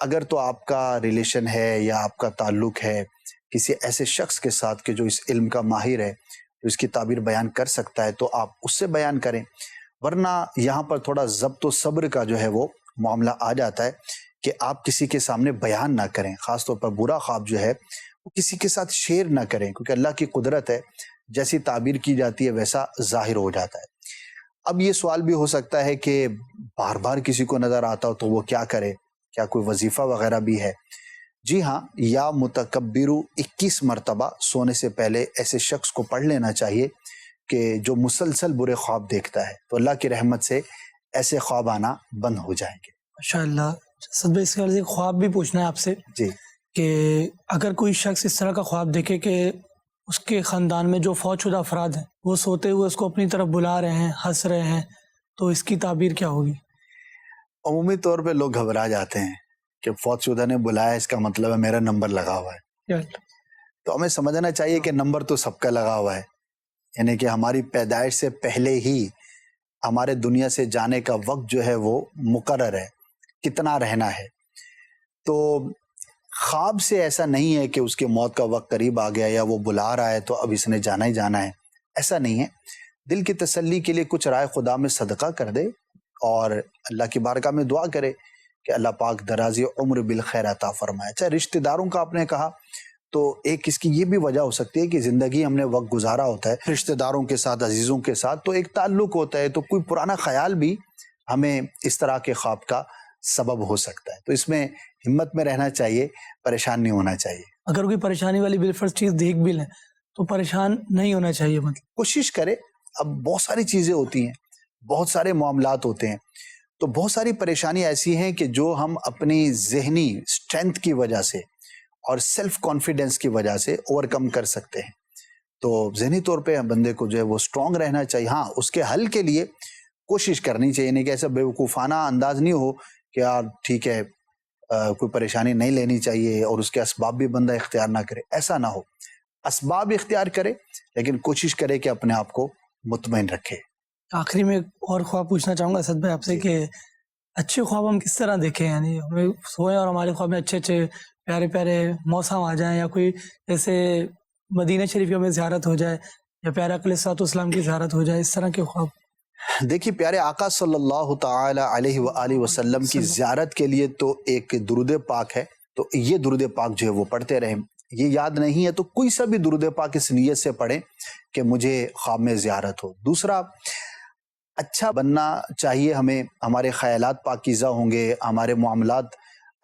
[SPEAKER 3] اگر تو آپ کا ریلیشن ہے یا آپ کا تعلق ہے کسی ایسے شخص کے ساتھ کہ جو اس علم کا ماہر ہے، جو اس کی تعبیر بیان کر سکتا ہے، تو آپ اس سے بیان کریں، ورنہ یہاں پر تھوڑا ضبط و صبر کا جو ہے وہ معاملہ آ جاتا ہے کہ آپ کسی کے سامنے بیان نہ کریں، خاص طور پر برا خواب جو ہے وہ کسی کے ساتھ شیئر نہ کریں، کیونکہ اللہ کی قدرت ہے، جیسی تعبیر کی جاتی ہے ویسا ظاہر ہو جاتا ہے۔ اب یہ سوال بھی ہو سکتا ہے کہ بار بار کسی کو نظر آتا ہو تو وہ کیا کرے، کیا کوئی وظیفہ وغیرہ بھی ہے؟ جی ہاں، یا متکبرو 21 مرتبہ سونے سے پہلے ایسے شخص کو پڑھ لینا چاہیے کہ جو مسلسل برے خواب دیکھتا ہے، تو اللہ کی رحمت سے ایسے خواب آنا بند ہو جائیں گے۔
[SPEAKER 13] ماشاءاللہ۔ اسد بھائی، اس کے بعد ایک خواب بھی پوچھنا ہے آپ سے
[SPEAKER 3] جی،
[SPEAKER 13] کہ اگر کوئی شخص اس طرح کا خواب دیکھے کہ اس کے خاندان میں جو فوت شدہ افراد ہیں وہ سوتے ہوئے اس کو اپنی طرف بلا رہے ہیں، ہنس رہے ہیں، تو اس کی تعبیر کیا ہوگی؟
[SPEAKER 3] عمومی طور پہ لوگ گھبرا جاتے ہیں کہ فوت شدہ نے بلایا، اس کا مطلب ہے میرا نمبر لگا ہوا ہے۔ تو ہمیں سمجھنا چاہیے کہ نمبر تو سب کا لگا ہوا ہے، یعنی کہ ہماری پیدائش سے پہلے ہی ہمارے دنیا سے جانے کا وقت جو ہے وہ مقرر ہے، کتنا رہنا ہے۔ تو خواب سے ایسا نہیں ہے کہ اس کی موت کا وقت قریب آ گیا یا وہ بلا رہا ہے تو اب اس نے جانا ہی جانا ہے، ایسا نہیں ہے۔ دل کی تسلی کے لیے کچھ رائے خدا میں صدقہ کر دے اور اللہ کی بارگاہ میں دعا کرے کہ اللہ پاک درازی عمر بالخیر عطا فرمائے۔ چاہے رشتہ داروں کا آپ نے کہا تو ایک اس کی یہ بھی وجہ ہو سکتی ہے کہ زندگی ہم نے وقت گزارا ہوتا ہے رشتہ داروں کے ساتھ، عزیزوں کے ساتھ، تو ایک تعلق ہوتا ہے، تو کوئی پرانا خیال بھی ہمیں اس طرح کے خواب کا سبب ہو سکتا ہے۔ تو اس میں ہمت میں رہنا چاہیے، پریشان نہیں ہونا چاہیے۔
[SPEAKER 13] اگر کوئی پریشانی والی بالفرض چیز دیکھ بھی لیں تو پریشان نہیں ہونا چاہیے، مطلب
[SPEAKER 3] کوشش کرے۔ اب بہت ساری چیزیں ہوتی ہیں، بہت سارے معاملات ہوتے ہیں، تو بہت ساری پریشانی ایسی ہیں کہ جو ہم اپنی ذہنی اسٹرینتھ کی وجہ سے اور سیلف کانفیڈنس کی وجہ سے اوور کم کر سکتے ہیں۔ تو ذہنی طور پہ بندے کو جو ہے وہ اسٹرانگ رہنا چاہیے۔ ہاں، اس کے حل کے لیے کوشش کرنی چاہیے، نہیں کہ ایسا بیوقوفانہ انداز نہیں ہو کہ یار ٹھیک ہے کوئی پریشانی نہیں لینی چاہیے اور اس کے اسباب بھی بندہ اختیار نہ کرے، ایسا نہ ہو۔ اسباب اختیار کرے لیکن کوشش کرے کہ اپنے آپ کو مطمئن رکھے۔
[SPEAKER 13] آخری میں ایک اور خواب پوچھنا چاہوں گا اسد بھائی آپ سے کہ اچھے خواب ہم کس طرح دیکھیں، یعنی ہمیں سوئیں اور ہمارے خواب میں اچھے اچھے پیارے پیارے موسم آ جائیں، یا کوئی جیسے مدینہ شریف کی ہمیں زیارت ہو جائے یا پیارے آقا علیہ الصلوۃ والسلام کی زیارت ہو جائے، اس طرح کے خواب؟
[SPEAKER 3] دیکھیے، پیارے آقا صلی اللہ تعالی علیہ وآلہ وسلم کی زیارت کے لیے تو ایک درود پاک ہے، تو یہ درود پاک جو ہے وہ پڑھتے رہیں۔ یہ یاد نہیں ہے تو کوئی سا بھی درود پاک اس نیت سے پڑھیں کہ مجھے خواب میں زیارت ہو۔ دوسرا، اچھا بننا چاہیے ہمیں، ہمارے خیالات پاکیزہ ہوں گے، ہمارے معاملات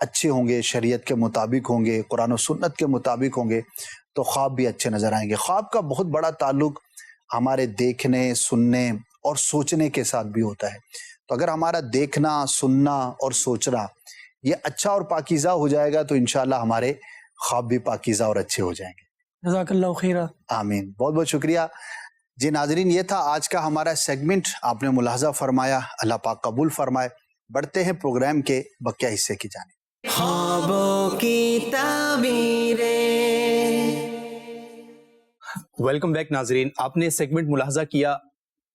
[SPEAKER 3] اچھے ہوں گے، شریعت کے مطابق ہوں گے، قرآن و سنت کے مطابق ہوں گے، تو خواب بھی اچھے نظر آئیں گے۔ خواب کا بہت بڑا تعلق ہمارے دیکھنے، سننے اور سوچنے کے ساتھ بھی ہوتا ہے۔ تو اگر ہمارا دیکھنا، سننا اور سوچنا یہ اچھا اور پاکیزہ ہو جائے گا تو انشاءاللہ ہمارے خواب بھی پاکیزہ اور اچھے ہو جائیں گے۔
[SPEAKER 13] جزاک اللہ خیرہ۔
[SPEAKER 3] آمین، بہت بہت شکریہ۔ جی ناظرین، یہ تھا آج کا ہمارا سیگمنٹ، آپ نے ملاحظہ فرمایا، اللہ پاک قبول فرمائے۔ بڑھتے ہیں پروگرام کے بقیہ حصے کی جانب۔
[SPEAKER 1] خوابوں کی تعبیریں۔
[SPEAKER 2] ویلکم بیک ناظرین، آپ نے سیگمنٹ ملاحظہ کیا،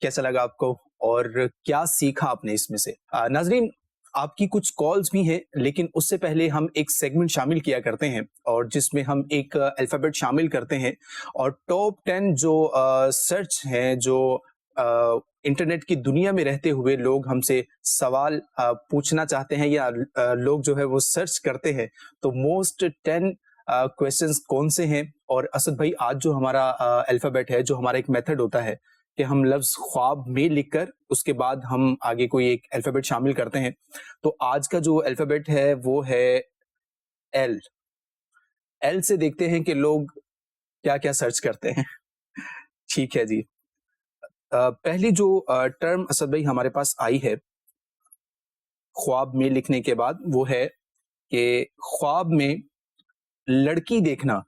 [SPEAKER 2] کیسا لگا آپ کو اور کیا سیکھا آپ نے اس میں سے؟ ناظرین، آپ کی کچھ کالز بھی ہیں، لیکن اس سے پہلے ہم ایک سیگمنٹ شامل کیا کرتے ہیں اور جس میں ہم ایک الفابیٹ شامل کرتے ہیں اور ٹاپ 10 جو سرچ ہیں، جو انٹرنیٹ کی دنیا میں رہتے ہوئے لوگ ہم سے سوال پوچھنا چاہتے ہیں یا لوگ جو ہے وہ سرچ کرتے ہیں، تو موسٹ 10 کویسچنز کون سے ہیں۔ اور اسد بھائی، آج جو ہمارا الفابیٹ ہے، جو ہمارا ایک میتھڈ ہوتا ہے کہ ہم لفظ خواب میں لکھ کر اس کے بعد ہم آگے کوئی ایک الفابیٹ شامل کرتے ہیں، تو آج کا جو الفابیٹ ہے وہ ہے ایل۔ ایل سے دیکھتے ہیں کہ لوگ کیا کیا سرچ کرتے ہیں۔ ٹھیک ہے جی، پہلی جو ٹرم اسد بھائی ہمارے پاس آئی ہے خواب میں لکھنے کے بعد، وہ ہے کہ خواب میں لڑکی دیکھنا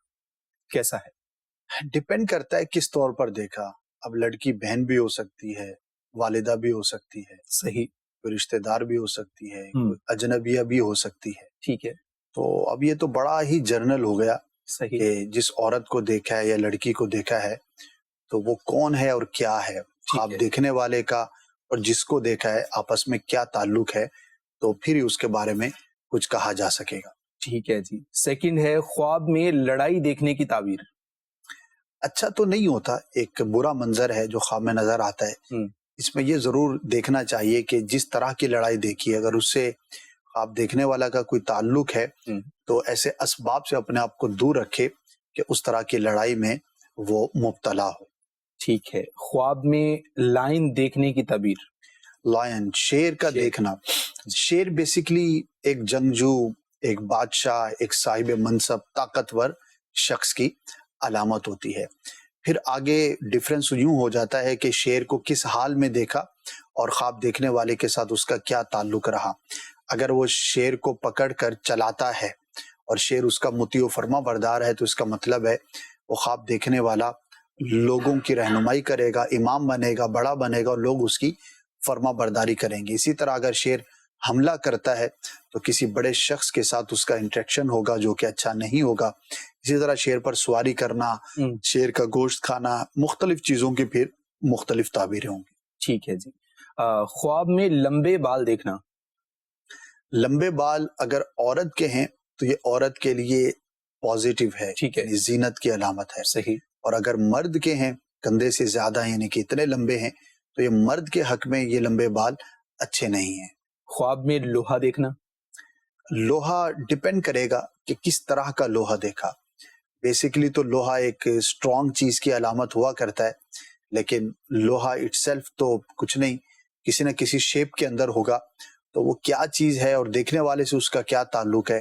[SPEAKER 2] کیسا ہے؟
[SPEAKER 3] ڈیپینڈ کرتا ہے کس طور پر دیکھا۔ اب لڑکی بہن بھی ہو سکتی ہے، والدہ بھی ہو سکتی ہے،
[SPEAKER 2] صحیح،
[SPEAKER 3] کوئی رشتہ دار بھی ہو سکتی ہے، کوئی اجنبیہ بھی ہو سکتی ہے۔
[SPEAKER 2] ٹھیک ہے،
[SPEAKER 3] تو اب یہ تو بڑا ہی جرنل ہو گیا
[SPEAKER 2] صحیح،
[SPEAKER 3] کہ جس عورت کو دیکھا ہے یا لڑکی کو دیکھا ہے تو وہ کون ہے اور کیا ہے۔ خواب دیکھنے والے کا اور جس کو دیکھا ہے آپس میں کیا تعلق ہے، تو پھر اس کے بارے میں کچھ کہا جا سکے گا.
[SPEAKER 2] ٹھیک ہے جی. سیکنڈ ہے خواب میں لڑائی دیکھنے کی تعبیر.
[SPEAKER 3] اچھا تو نہیں ہوتا, ایک برا منظر ہے جو خواب میں نظر آتا ہے. اس میں یہ ضرور دیکھنا چاہیے کہ جس طرح کی لڑائی دیکھی ہے, اگر اس سے خواب دیکھنے والا کا کوئی تعلق ہے تو ایسے اسباب سے اپنے آپ کو دور رکھے کہ اس طرح کی لڑائی میں وہ مبتلا ہو.
[SPEAKER 2] ٹھیک ہے. خواب میں لائن دیکھنے کی تعبیر.
[SPEAKER 3] لائن, شیر کا دیکھنا. شیر بیسیکلی ایک جنگجو, ایک بادشاہ, ایک صاحب منصب, طاقتور شخص کی علامت ہوتی ہے. پھر آگے ڈیفرنس یوں ہو جاتا ہے کہ شیر کو کس حال میں دیکھا اور خواب دیکھنے والے کے ساتھ اس کا کیا تعلق رہا. اگر وہ شیر کو پکڑ کر چلاتا ہے اور شیر اس کا مطیع و فرما بردار ہے تو اس کا مطلب ہے وہ خواب دیکھنے والا لوگوں کی رہنمائی کرے گا, امام بنے گا, بڑا بنے گا اور لوگ اس کی فرما برداری کریں گے. اسی طرح اگر شیر حملہ کرتا ہے تو کسی بڑے شخص کے ساتھ اس کا انٹریکشن ہوگا جو کہ اچھا نہیں ہوگا. اسی طرح شیر پر سواری کرنا, شیر کا گوشت کھانا, مختلف چیزوں کی پھر مختلف تعبیریں ہوں گی.
[SPEAKER 2] ٹھیک ہے جی. خواب میں لمبے بال دیکھنا.
[SPEAKER 3] لمبے بال اگر عورت کے ہیں تو یہ عورت کے لیے پازیٹیو ہے,
[SPEAKER 2] ٹھیک ہے,
[SPEAKER 3] یعنی زینت کی علامت ہے.
[SPEAKER 2] صحیح.
[SPEAKER 3] اور اگر مرد کے ہیں, کندھے سے زیادہ ہیں, یعنی کہ اتنے لمبے ہیں, تو یہ مرد کے حق میں یہ لمبے بال اچھے نہیں ہیں.
[SPEAKER 2] خواب میں لوہا دیکھنا.
[SPEAKER 3] لوہا ڈیپینڈ کرے گا کہ کس طرح کا لوہا دیکھا. بیسیکلی تو لوہا ایک اسٹرانگ چیز کی علامت ہوا کرتا ہے, لیکن لوہا اٹ سیلف تو کچھ نہیں, کسی نہ کسی شیپ کے اندر ہوگا. تو وہ کیا چیز ہے اور دیکھنے والے سے اس کا کیا تعلق ہے,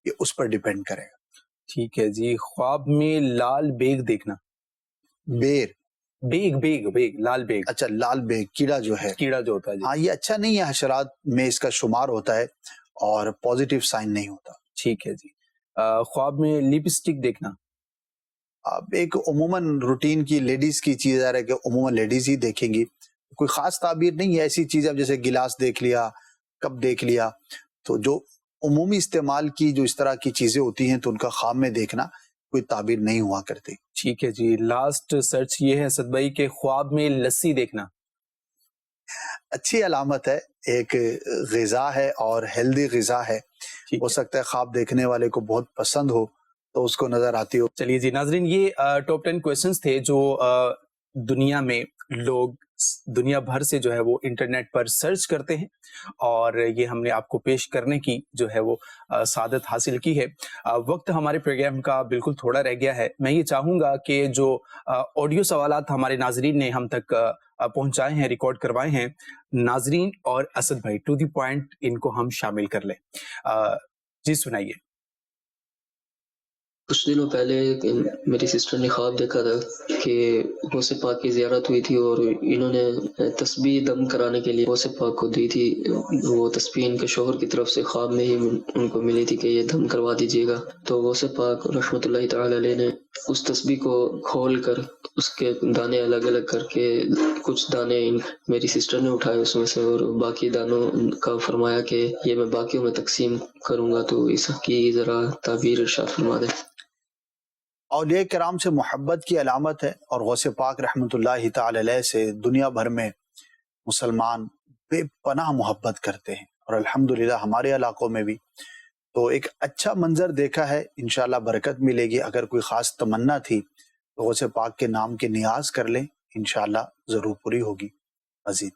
[SPEAKER 3] یہ اس پر ڈیپینڈ کرے گا.
[SPEAKER 2] ٹھیک ہے جی. خواب میں لال بیگ دیکھنا.
[SPEAKER 3] بیر,
[SPEAKER 2] بیگ بیگ بیگ لال بیگ.
[SPEAKER 3] اچھا, لال بیگ کیڑا جو ہے,
[SPEAKER 2] کیڑا جو ہوتا ہے.
[SPEAKER 3] ہاں, یہ اچھا نہیں ہے, حشرات میں اس کا شمار ہوتا ہے اور پازیٹیو سائن نہیں ہوتا.
[SPEAKER 2] ٹھیک ہے جی. خواب میں لپسٹک دیکھنا.
[SPEAKER 3] اب ایک عموماً روٹین کی لیڈیز کی چیز ہے کہ عموماً لیڈیز ہی دیکھیں گی, کوئی خاص تعبیر نہیں ہے. ایسی چیز اب جیسے گلاس دیکھ لیا, کپ دیکھ لیا, تو جو عمومی استعمال کی جو اس طرح کی چیزیں ہوتی ہیں تو ان کا خواب میں دیکھنا کوئی تعبیر نہیں ہوا کرتی.
[SPEAKER 2] ٹھیک ہے جی. لاسٹ سرچ یہ ہے اسد بھائی کہ خواب میں لسی دیکھنا.
[SPEAKER 3] اچھی علامت ہے, ایک غذا ہے اور ہیلدی غذا ہے. ہو سکتا ہے خواب دیکھنے والے کو بہت پسند ہو تو اس کو نظر آتی ہو.
[SPEAKER 2] چلیے جی ناظرین, یہ ٹاپ 10 کویسچنز تھے جو دنیا میں لوگ دنیا بھر سے جو ہے وہ انٹرنیٹ پر سرچ کرتے ہیں, اور یہ ہم نے آپ کو پیش کرنے کی جو ہے وہ سعادت حاصل کی ہے. وقت ہمارے پروگرام کا بالکل تھوڑا رہ گیا ہے. میں یہ چاہوں گا کہ جو آڈیو سوالات ہمارے ناظرین نے ہم تک پہنچائے ہیں, ریکارڈ کروائے ہیں, ناظرین اور اسد بھائی ٹو دی پوائنٹ ان کو ہم شامل کر لیں. جی سنائیے.
[SPEAKER 8] کچھ دنوں پہلے میری سسٹر نے خواب دیکھا تھا کہ غوث پاک کی زیارت ہوئی تھی اور انہوں نے تسبیح دم کرانے کے لیے غوث پاک کو دی تھی. وہ تسبیح ان کے شوہر کی طرف سے خواب میں ہی ان کو ملی تھی کہ یہ دم کروا دیجیے گا. تو غوث پاک رحمۃ اللہ تعالی علیہ نے اس تسبیح کو کھول کر اس کے دانے الگ الگ کر کے کچھ دانے میری سسٹر نے اٹھائے اس میں سے, اور باقی دانوں کا فرمایا کہ یہ میں باقیوں میں تقسیم کروں گا. تو اس کی ذرا تعبیر ارشاد فرما دیں.
[SPEAKER 3] اولیاء کرام سے محبت کی علامت ہے, اور غوث پاک رحمۃ اللہ تعالی علیہ سے دنیا بھر میں مسلمان بے پناہ محبت کرتے ہیں, اور الحمدللہ ہمارے علاقوں میں بھی. تو ایک اچھا منظر دیکھا ہے, انشاءاللہ برکت ملے گی. اگر کوئی خاص تمنا تھی تو غوث پاک کے نام کے نیاز کر لیں, انشاءاللہ ضرور پوری ہوگی. مزید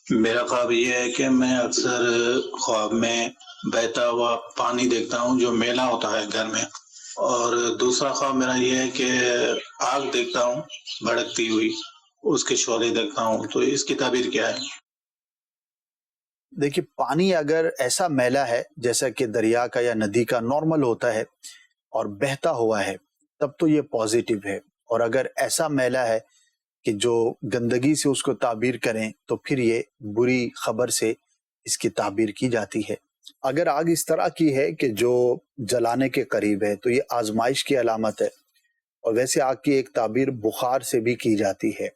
[SPEAKER 14] میرا خواب یہ ہے کہ میں اکثر خواب میں بہتا ہوا پانی دیکھتا ہوں جو میلہ ہوتا ہے گھر میں, اور دوسرا خواب میرا یہ ہے کہ آگ دیکھتا ہوں بھڑکتی ہوئی, اس کے شعلے دیکھتا ہوں. تو اس کی تعبیر کیا ہے؟
[SPEAKER 3] دیکھیے, پانی اگر ایسا میلا ہے جیسا کہ دریا کا یا ندی کا نارمل ہوتا ہے اور بہتا ہوا ہے تب تو یہ پازیٹیو ہے, اور اگر ایسا میلا ہے کہ جو گندگی سے اس کو تعبیر کریں تو پھر یہ بری خبر سے اس کی تعبیر کی جاتی ہے. اگر آگ اس طرح کی ہے کہ جو جلانے کے قریب ہے تو یہ آزمائش کی علامت ہے, اور ویسے آگ کی ایک تعبیر بخار سے بھی کی جاتی ہے.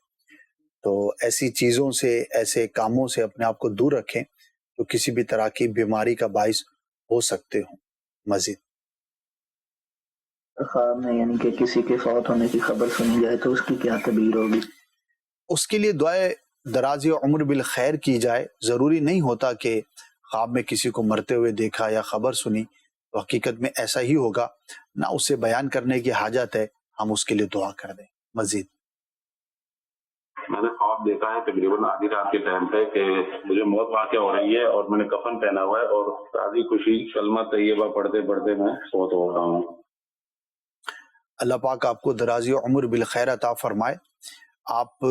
[SPEAKER 3] تو ایسی چیزوں سے, ایسے کاموں سے اپنے آپ کو دور رکھیں تو کسی بھی طرح کی بیماری کا باعث ہو سکتے ہوں. مزید
[SPEAKER 12] خواب میں یعنی کہ کسی کے فوت ہونے کی خبر سنی جائے تو اس کی کیا تعبیر ہوگی؟
[SPEAKER 3] اس کے لیے دعائے دراز عمر بالخیر کی جائے. ضروری نہیں ہوتا کہ خواب میں کسی کو مرتے ہوئے دیکھا یا خبر سنی تو حقیقت میں ایسا ہی ہوگا، نہ اسے بیان کرنے کی حاجت ہے، ہم اس کے لیے دعا کر دیں۔ مزید
[SPEAKER 9] میں نے خواب دیکھا ہے تقریباً آدھی رات کے ٹائم پہ کہ مجھے موت واقع ہو رہی ہے اور میں نے کفن پہنا ہوا ہے اور راضی خوشی کلمہ طیبہ پڑھتے پڑھتے میں فوت ہو رہا ہوں۔
[SPEAKER 3] اللہ پاک آپ کو درازی عمر بالخیر عطا فرمائے، آپ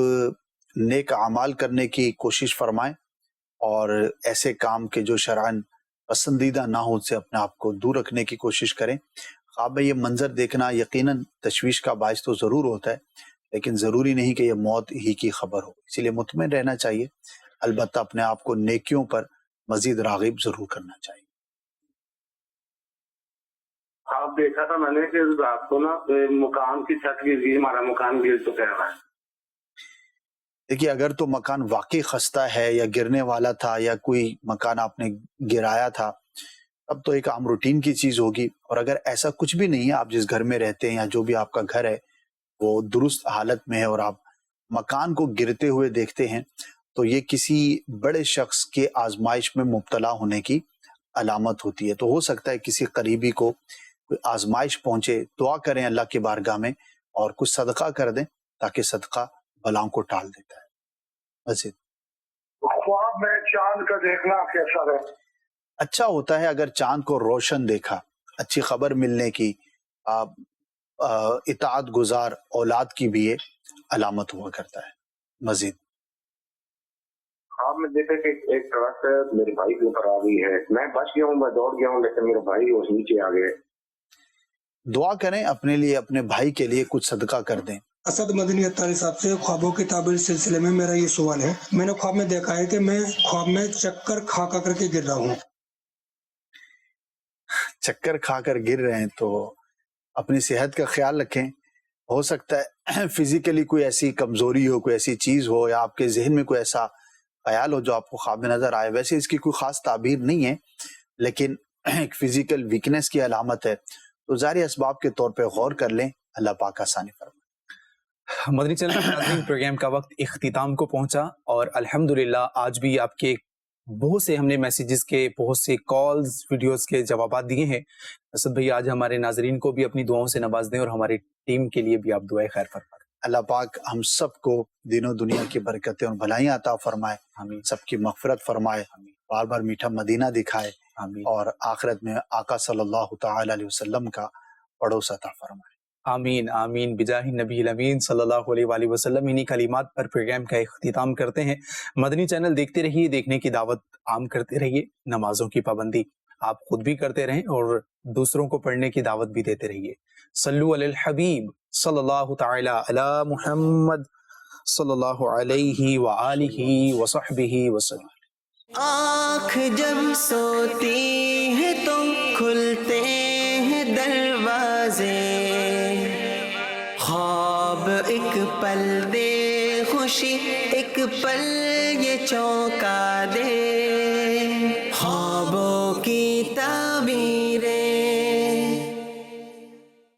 [SPEAKER 3] نیک اعمال کرنے کی کوشش فرمائیں اور ایسے کام کے جو شرعاً پسندیدہ نہ ہو سے اپنے آپ کو دور رکھنے کی کوشش کریں۔ خواب میں یہ منظر دیکھنا یقیناً تشویش کا باعث تو ضرور ہوتا ہے، لیکن ضروری نہیں کہ یہ موت ہی کی خبر ہو، اسی لیے مطمئن رہنا چاہیے، البتہ اپنے آپ کو نیکیوں پر مزید راغب ضرور کرنا چاہیے۔
[SPEAKER 9] خواب دیکھا تھا میں نے کہ رات کو نا مکان کی چھت گر گئی، ہمارا مکان گر چکا ہے۔
[SPEAKER 3] دیکھیے اگر تو مکان واقعی خستہ ہے یا گرنے والا تھا یا کوئی مکان آپ نے گرایا تھا اب تو ایک عام روٹین کی چیز ہوگی، اور اگر ایسا کچھ بھی نہیں ہے، آپ جس گھر میں رہتے ہیں یا جو بھی آپ کا گھر ہے وہ درست حالت میں ہے اور آپ مکان کو گرتے ہوئے دیکھتے ہیں تو یہ کسی بڑے شخص کے آزمائش میں مبتلا ہونے کی علامت ہوتی ہے۔ تو ہو سکتا ہے کسی قریبی کو کوئی آزمائش پہنچے، دعا کریں اللہ کی بارگاہ میں اور کچھ صدقہ کر دیں تاکہ صدقہ بلاؤں کو ٹال دیتا ہے۔ مزید
[SPEAKER 9] خواب میں چاند کا دیکھنا کیسا ہے؟
[SPEAKER 3] اچھا ہوتا ہے اگر چاند کو روشن دیکھا، اچھی خبر ملنے کی، اطاعت گزار اولاد کی بھی یہ علامت ہوا کرتا ہے۔ مزید
[SPEAKER 9] خواب میں دیکھا کہ ایک ٹرک میرے بھائی کے اوپر آ گئی ہے، میں بچ گیا ہوں، میں دوڑ گیا ہوں، لیکن میرے بھائی اس نیچے آ گئے۔
[SPEAKER 3] دعا کریں اپنے لیے، اپنے بھائی کے لیے کچھ صدقہ کر دیں۔
[SPEAKER 15] اسد مدنی اتاری صاحب سے خوابوں کی تعبیر سلسلے میں میرا یہ سوال ہے، میں نے خواب میں دیکھا ہے کہ میں خواب میں چکر کھا کر کے گر رہا ہوں۔
[SPEAKER 3] چکر کھا کر گر رہے ہیں تو اپنی صحت کا خیال رکھیں، ہو سکتا ہے فزیکلی کوئی ایسی کمزوری ہو، کوئی ایسی چیز ہو یا آپ کے ذہن میں کوئی ایسا خیال ہو جو آپ کو خواب میں نظر آئے۔ ویسے اس کی کوئی خاص تعبیر نہیں ہے لیکن ایک فزیکل ویکنس کی علامت ہے، تو ظاہری اسباب کے طور پہ غور کر لیں، اللہ پاک آسانی فرمائے۔
[SPEAKER 2] مدنی چینل کے ناظرین، پروگرام کا وقت اختتام کو پہنچا اور الحمدللہ آج بھی آپ کے بہت سے ہم نے میسیجز کے، بہت سے کالز، ویڈیوز کے جوابات دیے ہیں۔ اسد بھائی آج ہمارے ناظرین کو بھی اپنی دعاؤں سے نواز دیں اور ہماری ٹیم کے لیے بھی آپ دعائیں خیر فرمائیں۔
[SPEAKER 3] اللہ پاک ہم سب کو دین و دنیا کی برکتیں اور بھلائیاں عطا فرمائے،
[SPEAKER 2] آمین،
[SPEAKER 3] سب کی مغفرت فرمائے، بار بار میٹھا مدینہ دکھائے
[SPEAKER 2] آمین،
[SPEAKER 3] اور آخرت میں آقا صلی اللہ تعالی علیہ وسلم کا پڑوس عطا فرمائے۔
[SPEAKER 2] آمین آمین بجاہ نبی الامین صلی اللہ علیہ وآلہ وسلم۔ انہی کلمات پر پروگرام کا اختتام کرتے ہیں۔ مدنی چینل دیکھتے رہیے، دیکھنے کی دعوت عام کرتے رہیے، نمازوں کی پابندی آپ خود بھی کرتے رہیں اور دوسروں کو پڑھنے کی دعوت بھی دیتے رہیے۔ صلو علی الحبیب صلی اللہ تعالی علی محمد صلی اللہ علیہ وآلہ وصحبہ وسلم۔
[SPEAKER 1] آنکھ جب سوتی ہے تو کھلتے ہیں دروازے، خواب ایک پل دے خوشی، ایک پل یہ چونکا دے، خواب